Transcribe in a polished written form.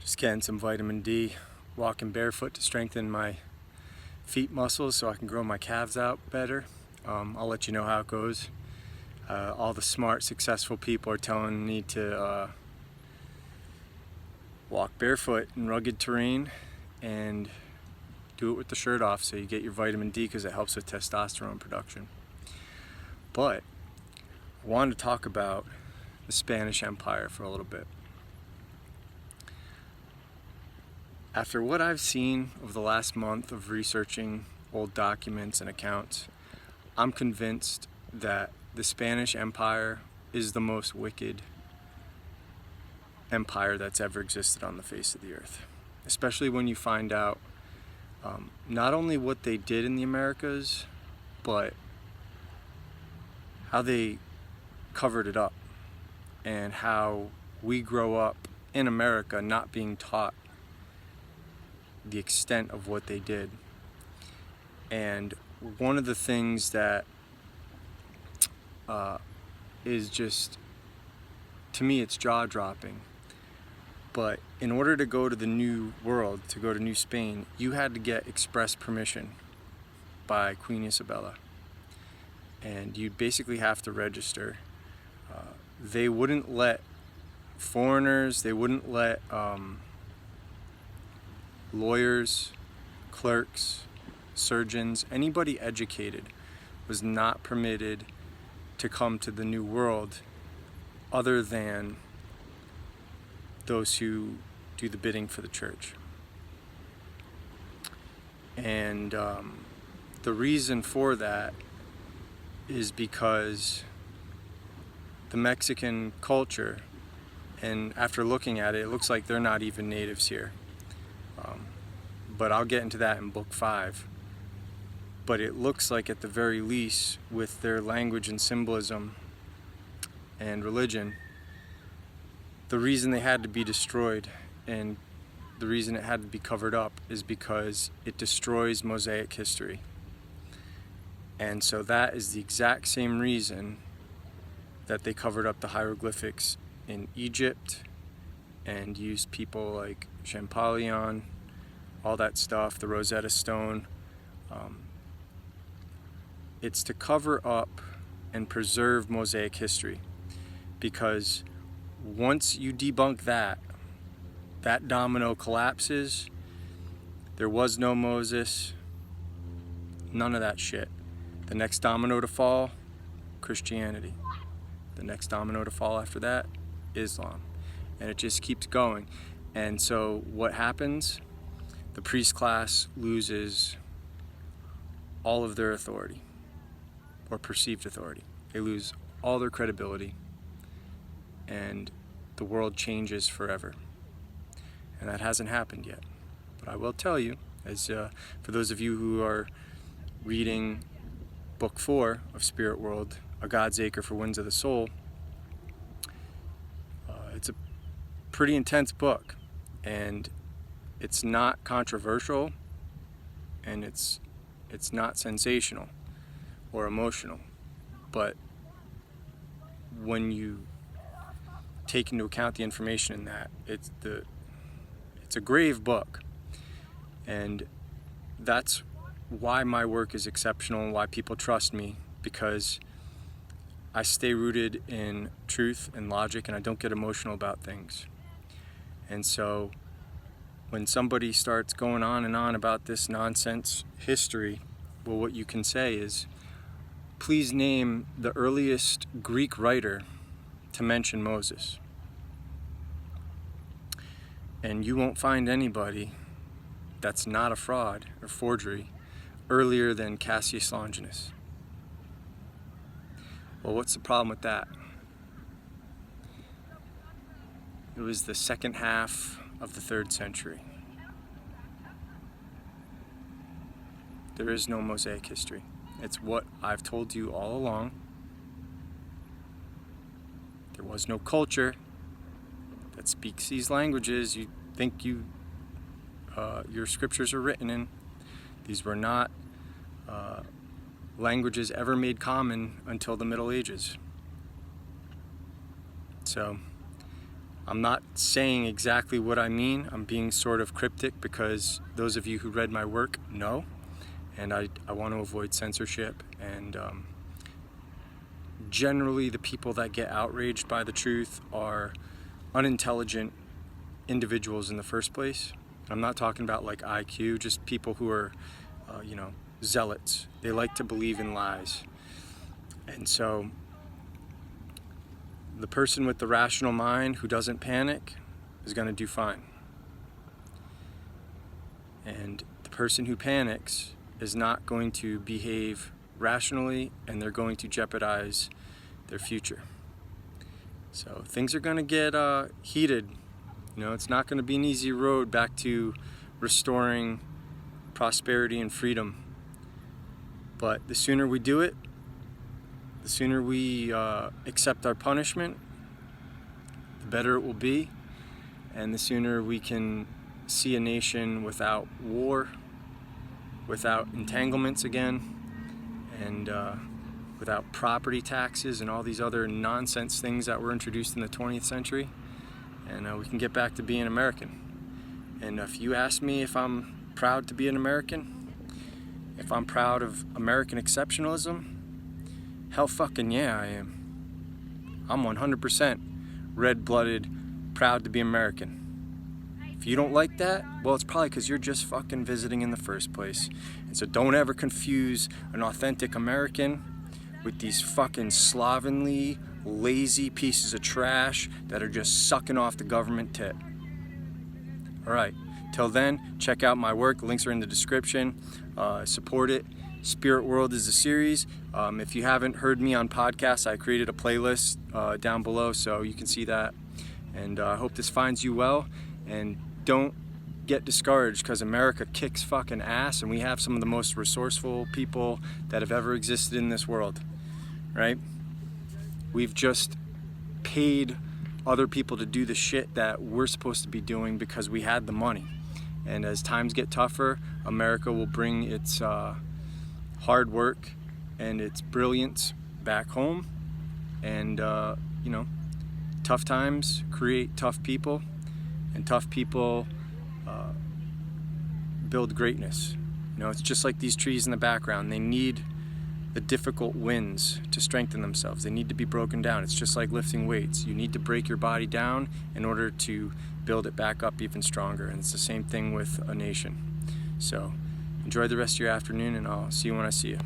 Just getting some vitamin D, walking barefoot to strengthen my feet muscles so I can grow my calves out better. I'll let you know how it goes. All the smart, successful people are telling me to walk barefoot in rugged terrain and do it with the shirt off so you get your vitamin D because it helps with testosterone production. But I wanted to talk about the Spanish Empire for a little bit. After what I've seen over the last month of researching old documents and accounts, I'm convinced that the Spanish Empire is the most wicked empire that's ever existed on the face of the earth. Especially when you find out not only what they did in the Americas, but how they covered it up, and how we grow up in America not being taught the extent of what they did. And one of the things that is just, to me, it's jaw-dropping. But in order to go to the New World, to go to New Spain, you had to get express permission by Queen Isabella. And you basically have to register. They wouldn't let foreigners, they wouldn't let lawyers, clerks, surgeons, anybody educated was not permitted to come to the New World other than those who do the bidding for the church. And the reason for that is because the Mexican culture, and after looking at it, it looks like they're not even natives here. But I'll get into that in book 5. But it looks like, at the very least, with their language and symbolism and religion, the reason they had to be destroyed and the reason it had to be covered up is because it destroys Mosaic history. And so that is the exact same reason that they covered up the hieroglyphics in Egypt and used people like Champollion, all that stuff, the Rosetta Stone. It's to cover up and preserve Mosaic history, because once you debunk that domino collapses. There was no Moses, none of that shit. The next domino to fall, Christianity. The next domino to fall after that, Islam. And it just keeps going. And so what happens? The priest class loses all of their authority, or perceived authority. They lose all their credibility, and the world changes forever. And that hasn't happened yet. But I will tell you, as for those of you who are reading book 4 of SpiritWhirled, A Godsacre for Winds of the Soul, it's a pretty intense book, and it's not controversial, and it's not sensational or emotional. But when you take into account the information in that, it's a grave book. And that's why my work is exceptional and why people trust me, because I stay rooted in truth and logic, and I don't get emotional about things. And so when somebody starts going on and on about this nonsense history, well, what you can say is, please name the earliest Greek writer to mention Moses. And you won't find anybody that's not a fraud or forgery earlier than Cassius Longinus. Well, what's the problem with that? It was the second half of the 3rd century. There is no Mosaic history. It's what I've told you all along. There was no culture that speaks these languages you think your scriptures are written in. These were not languages ever made common until the Middle Ages. So I'm not saying exactly what I mean. I'm being sort of cryptic because those of you who read my work know, and I want to avoid censorship. And generally the people that get outraged by the truth are unintelligent individuals in the first place. I'm not talking about like IQ, just people who are, zealots. They like to believe in lies. And so the person with the rational mind who doesn't panic is going to do fine. And the person who panics is not going to behave rationally, and they're going to jeopardize their future. So things are going to get heated. It's not going to be an easy road back to restoring prosperity and freedom. But the sooner we do it, the sooner we accept our punishment, the better it will be. And the sooner we can see a nation without war, without entanglements again, and without property taxes and all these other nonsense things that were introduced in the 20th century. And we can get back to being American. And if you ask me if I'm proud to be an American, if I'm proud of American exceptionalism, hell fucking yeah, I am. I'm 100% red-blooded, proud to be American. If you don't like that, well, it's probably because you're just fucking visiting in the first place. And so don't ever confuse an authentic American with these fucking slovenly, lazy pieces of trash that are just sucking off the government tit. Alright, till then, check out my work. The links are in the description. Support it. SpiritWhirled is a series. If you haven't heard me on podcasts, I created a playlist down below, so you can see that. And I hope this finds you well. And don't get discouraged, because America kicks fucking ass, and we have some of the most resourceful people that have ever existed in this world. Right? We've just paid other people to do the shit that we're supposed to be doing because we had the money. And as times get tougher, America will bring its hard work and its brilliance back home. And, tough times create tough people, and tough people build greatness. It's just like these trees in the background. They need the difficult winds to strengthen themselves. They need to be broken down. It's just like lifting weights. You need to break your body down in order to build it back up even stronger. And it's the same thing with a nation. So enjoy the rest of your afternoon, and I'll see you when I see you.